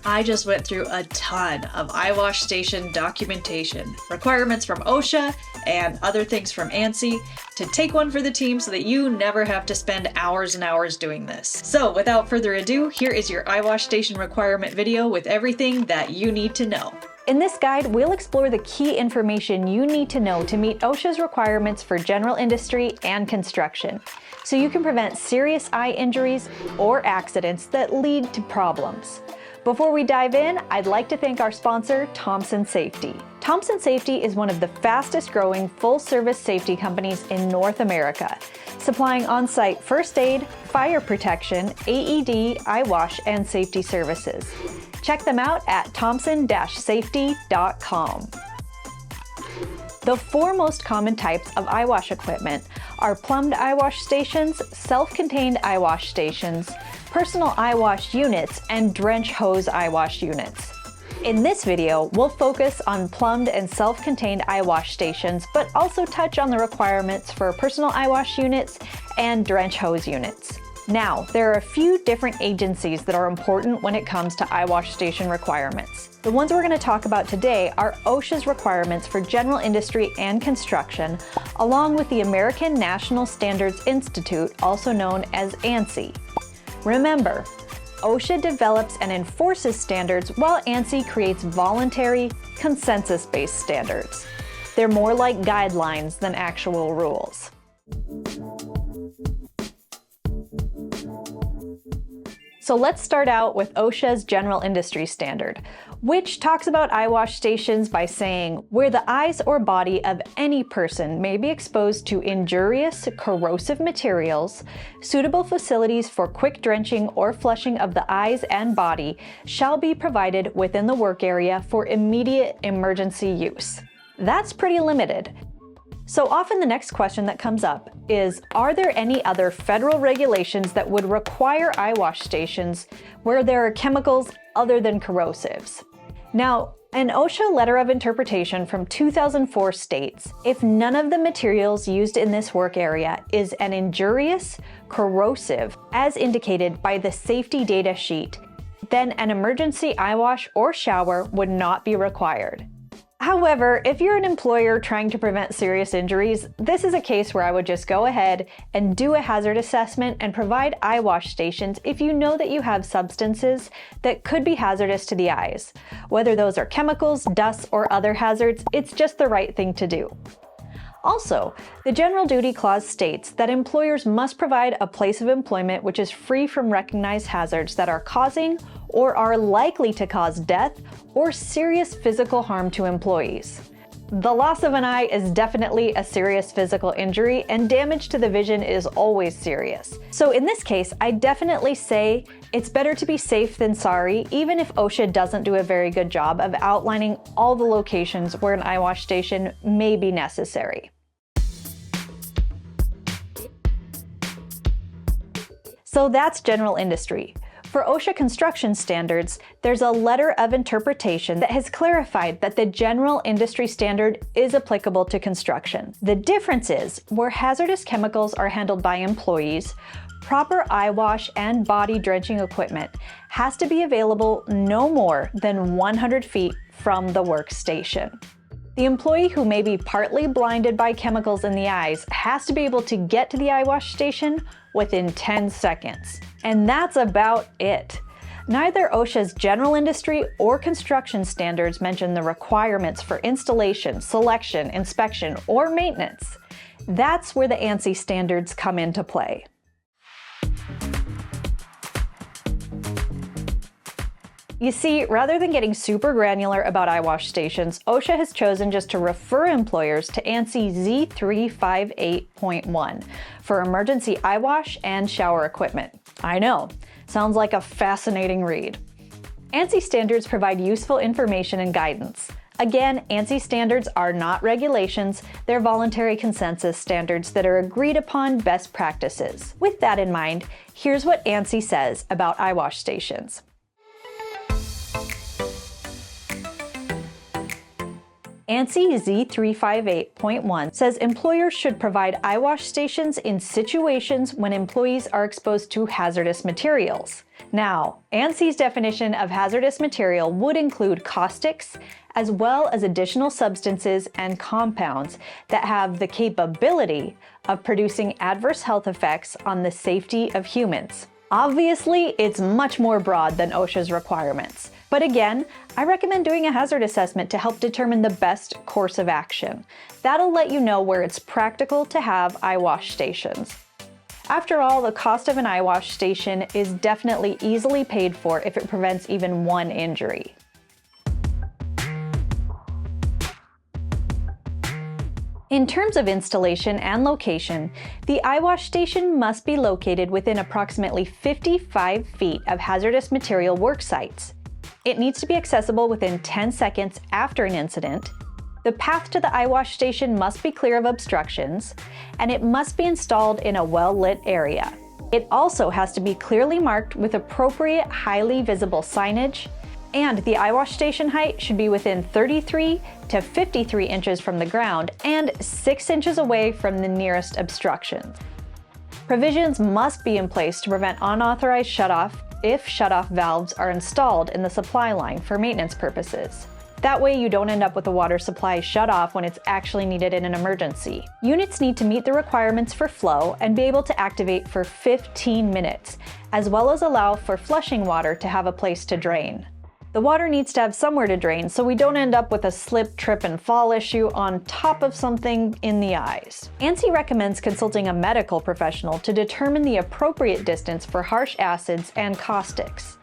I just went through a ton of eyewash station documentation, requirements from Osha, and other things from ANSI to take one for the team so that you never have to spend hours and hours doing this. So without further ado, here is your eyewash station requirement video with everything that you need to know. In this guide, we'll explore the key information you need to know to meet OSHA's requirements for general industry and construction, so you can prevent serious eye injuries or accidents that lead to problems. Before we dive in, I'd like to thank our sponsor, Thompson Safety. Thompson Safety is one of the fastest growing full-service safety companies in North America, supplying on-site first aid, fire protection, AED, eyewash, and safety services. Check them out at thompson-safety.com. The four most common types of eyewash equipment are plumbed eyewash stations, self-contained eyewash stations, personal eyewash units, and Drench hose eyewash units. In this video, we'll focus on plumbed and self-contained eyewash stations, but also touch on the requirements for personal eyewash units and Drench hose units. Now, there are a few different agencies that are important when it comes to eyewash station requirements. The ones we're going to talk about today are OSHA's requirements for general industry and construction, along with the American National Standards Institute, also known as ANSI. Remember, OSHA develops and enforces standards while ANSI creates voluntary, consensus-based standards. They're more like guidelines than actual rules. So let's start out with OSHA's General Industry Standard, which talks about eyewash stations by saying where the eyes or body of any person may be exposed to injurious, corrosive materials, suitable facilities for quick drenching or flushing of the eyes and body shall be provided within the work area for immediate emergency use. That's pretty limited. So often the next question that comes up is, are there any other federal regulations that would require eyewash stations where there are chemicals other than corrosives? Now, an OSHA letter of interpretation from 2004 states, if none of the materials used in this work area is an injurious, corrosive, as indicated by the safety data sheet, then an emergency eyewash or shower would not be required. However, if you're an employer trying to prevent serious injuries, this is a case where I would just go ahead and do a hazard assessment and provide eyewash stations if you know that you have substances that could be hazardous to the eyes. Whether those are chemicals, dust, or other hazards, it's just the right thing to do. Also, the General Duty Clause states that employers must provide a place of employment which is free from recognized hazards that are causing or are likely to cause death or serious physical harm to employees. The loss of an eye is definitely a serious physical injury, and damage to the vision is always serious. So in this case, I definitely say it's better to be safe than sorry, even if OSHA doesn't do a very good job of outlining all the locations where an eyewash station may be necessary. So that's general industry. For OSHA construction standards, there's a letter of interpretation that has clarified that the general industry standard is applicable to construction. The difference is, where hazardous chemicals are handled by employees, proper eyewash and body drenching equipment has to be available no more than 100 feet from the workstation. The employee who may be partly blinded by chemicals in the eyes has to be able to get to the eyewash station within 10 seconds. And that's about it. Neither OSHA's general industry or construction standards mention the requirements for installation, selection, inspection, or maintenance. That's where the ANSI standards come into play. You see, rather than getting super granular about eyewash stations, OSHA has chosen just to refer employers to ANSI Z358.1 for emergency eyewash and shower equipment. I know, sounds like a fascinating read. ANSI standards provide useful information and guidance. Again, ANSI standards are not regulations, they're voluntary consensus standards that are agreed upon best practices. With that in mind, here's what ANSI says about eyewash stations. ANSI Z358.1 says employers should provide eyewash stations in situations when employees are exposed to hazardous materials. Now, ANSI's definition of hazardous material would include caustics, as well as additional substances and compounds that have the capability of producing adverse health effects on the safety of humans. Obviously, it's much more broad than OSHA's requirements. But again, I recommend doing a hazard assessment to help determine the best course of action. That'll let you know where it's practical to have eyewash stations. After all, the cost of an eyewash station is definitely easily paid for if it prevents even one injury. In terms of installation and location, the eyewash station must be located within approximately 55 feet of hazardous material work sites. It needs to be accessible within 10 seconds after an incident. The path to the eyewash station must be clear of obstructions, and it must be installed in a well-lit area. It also has to be clearly marked with appropriate highly visible signage, and the eyewash station height should be within 33 to 53 inches from the ground and 6 inches away from the nearest obstructions. Provisions must be in place to prevent unauthorized shutoff if shutoff valves are installed in the supply line for maintenance purposes. That way you don't end up with the water supply shut off when it's actually needed in an emergency. Units need to meet the requirements for flow and be able to activate for 15 minutes, as well as allow for flushing water to have a place to drain. The water needs to have somewhere to drain so we don't end up with a slip, trip, and fall issue on top of something in the eyes. ANSI recommends consulting a medical professional to determine the appropriate distance for harsh acids and caustics.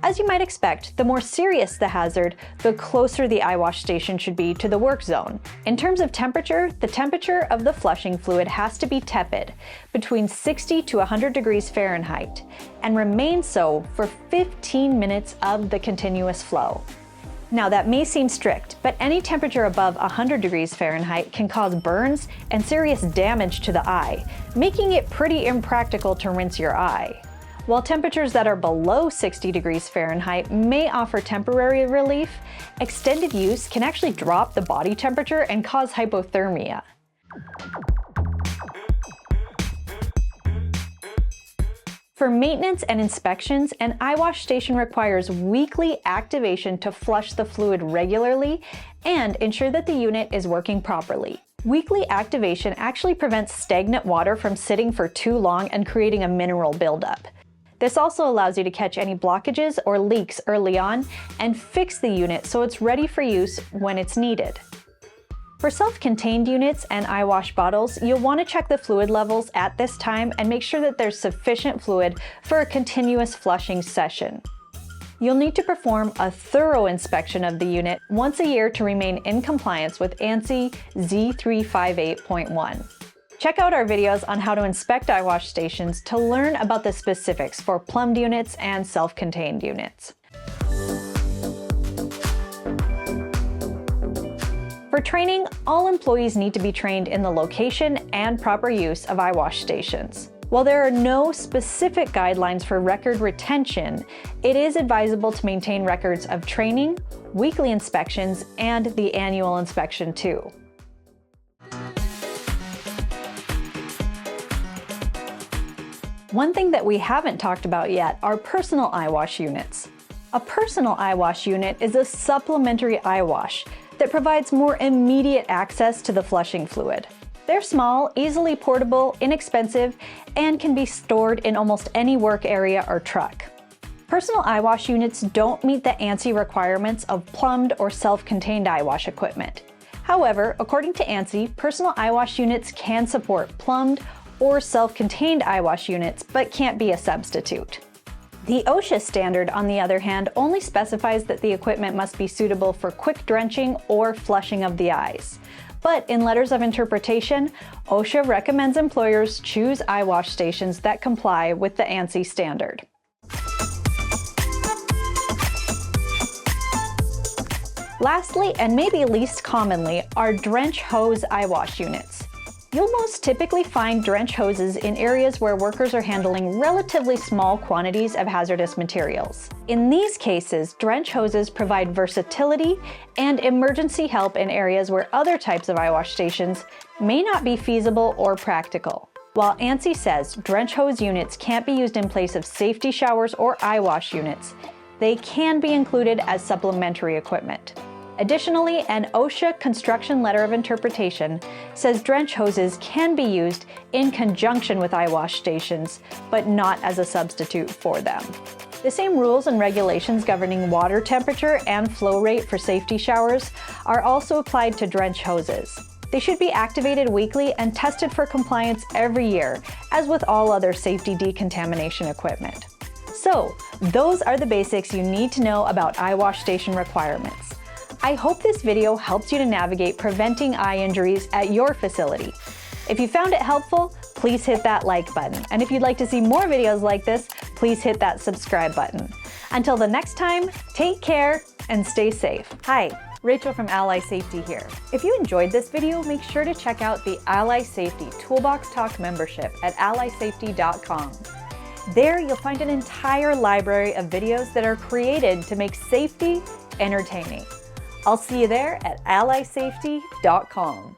As you might expect, the more serious the hazard, the closer the eyewash station should be to the work zone. In terms of temperature, the temperature of the flushing fluid has to be tepid, between 60 to 100 degrees Fahrenheit, and remain so for 15 minutes of the continuous flow. Now that may seem strict, but any temperature above 100 degrees Fahrenheit can cause burns and serious damage to the eye, making it pretty impractical to rinse your eye. While temperatures that are below 60 degrees Fahrenheit may offer temporary relief, extended use can actually drop the body temperature and cause hypothermia. For maintenance and inspections, an eyewash station requires weekly activation to flush the fluid regularly and ensure that the unit is working properly. Weekly activation actually prevents stagnant water from sitting for too long and creating a mineral buildup. This also allows you to catch any blockages or leaks early on and fix the unit so it's ready for use when it's needed. For self-contained units and eyewash bottles, you'll want to check the fluid levels at this time and make sure that there's sufficient fluid for a continuous flushing session. You'll need to perform a thorough inspection of the unit once a year to remain in compliance with ANSI Z358.1. Check out our videos on how to inspect eyewash stations to learn about the specifics for plumbed units and self-contained units. For training, all employees need to be trained in the location and proper use of eyewash stations. While there are no specific guidelines for record retention, it is advisable to maintain records of training, weekly inspections, and the annual inspection too. One thing that we haven't talked about yet are personal eyewash units. A personal eyewash unit is a supplementary eyewash that provides more immediate access to the flushing fluid. They're small, easily portable, inexpensive, and can be stored in almost any work area or truck. Personal eyewash units don't meet the ANSI requirements of plumbed or self-contained eyewash equipment. However, according to ANSI, personal eyewash units can support plumbed or self-contained eyewash units, but can't be a substitute. The OSHA standard, on the other hand, only specifies that the equipment must be suitable for quick drenching or flushing of the eyes. But in letters of interpretation, OSHA recommends employers choose eyewash stations that comply with the ANSI standard. Lastly, and maybe least commonly, are Drench hose eyewash units. You'll most typically find drench hoses in areas where workers are handling relatively small quantities of hazardous materials. In these cases, drench hoses provide versatility and emergency help in areas where other types of eyewash stations may not be feasible or practical. While ANSI says drench hose units can't be used in place of safety showers or eyewash units, they can be included as supplementary equipment. Additionally, an OSHA construction letter of interpretation says drench hoses can be used in conjunction with eyewash stations, but not as a substitute for them. The same rules and regulations governing water temperature and flow rate for safety showers are also applied to drench hoses. They should be activated weekly and tested for compliance every year, as with all other safety decontamination equipment. So, those are the basics you need to know about eyewash station requirements. I hope this video helps you to navigate preventing eye injuries at your facility. If you found it helpful, please hit that like button. And if you'd like to see more videos like this, please hit that subscribe button. Until the next time, take care and stay safe. Hi, Rachel from Ally Safety here. If you enjoyed this video, make sure to check out the Ally Safety Toolbox Talk membership at allysafety.com. There you'll find an entire library of videos that are created to make safety entertaining. I'll see you there at allysafety.com.